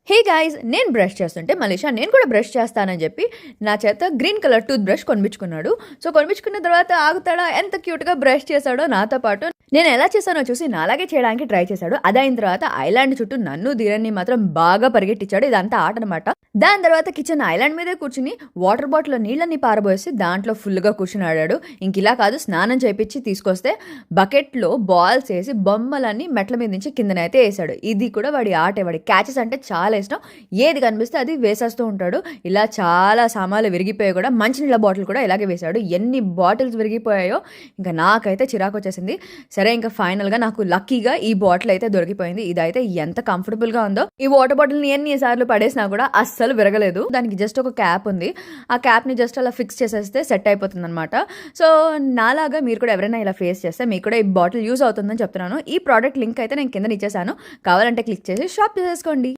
హే guys, నేను brush చేస్తుంటే Malaysia నేను కూడా బ్రష్ చేస్తానని చెప్పి నా చేత గ్రీన్ కలర్ టూత్ బ్రష్ కొనిపించుకున్నాడు. సో కొనిపించుకున్న తర్వాత ఆగుతాడా, ఎంత క్యూట్గా బ్రష్ చేశాడో నాతో పాటు. నేను ఎలా చేశానో చూసి నాలాగే చేయడానికి ట్రై చేశాడు. అదైన తర్వాత ఐలాండ్ చుట్టూ నన్ను ధీరన్ని మాత్రం బాగా పరిగెట్టించాడు. ఇదంతా ఆట అనమాట. దాని తర్వాత కిచెన్ ఐలాండ్ మీదే కూర్చుని వాటర్ బాటిల్ నీళ్ళని పారబోసి దాంట్లో ఫుల్గా కూర్చుని ఆడాడు. ఇంక ఇలా కాదు, స్నానం చేయించి తీసుకొస్తే బకెట్లో బాల్స్ వేసి బొమ్మలన్నీ మెట్ల మీద నుంచి కిందనైతే వేసాడు. ఇది కూడా వాడి ఆటే. వాడి క్యాచెస్ అంటే చాలా ఇష్టం. ఏది కనిపిస్తే అది వేసేస్తూ ఉంటాడు. ఇలా చాలా సామాన్లు విరిగిపోయాయి కూడా. మంచినీళ్ళ బాటిల్ కూడా ఇలాగే వేశాడు. ఎన్ని బాటిల్స్ విరిగిపోయాయో ఇంకా నాకైతే చిరాకు వచ్చేసింది. సరే, ఇంకా ఫైనల్గా నాకు లక్కీగా ఈ బాటిల్ అయితే దొరికిపోయింది. ఇదైతే ఎంత కంఫర్టబుల్గా ఉందో. ఈ వాటర్ బాటిల్ని ఎన్నిసార్లు పడేసినా కూడా అస్సలు విరగలేదు. దానికి జస్ట్ ఒక క్యాప్ ఉంది. ఆ క్యాప్ని జస్ట్ అలా ఫిక్స్ చేసేస్తే సెట్ అయిపోతుంది అనమాట. సో నాలాగా మీరు కూడా ఎవరైనా ఇలా ఫేస్ చేస్తే మీకు కూడా ఈ బాటిల్ యూజ్ అవుతుందని చెప్తున్నాను. ఈ ప్రోడక్ట్ లింక్ అయితే నేను కింద ఇచ్చేసాను. కావాలంటే క్లిక్ చేసి షాప్ చేసేసుకోండి.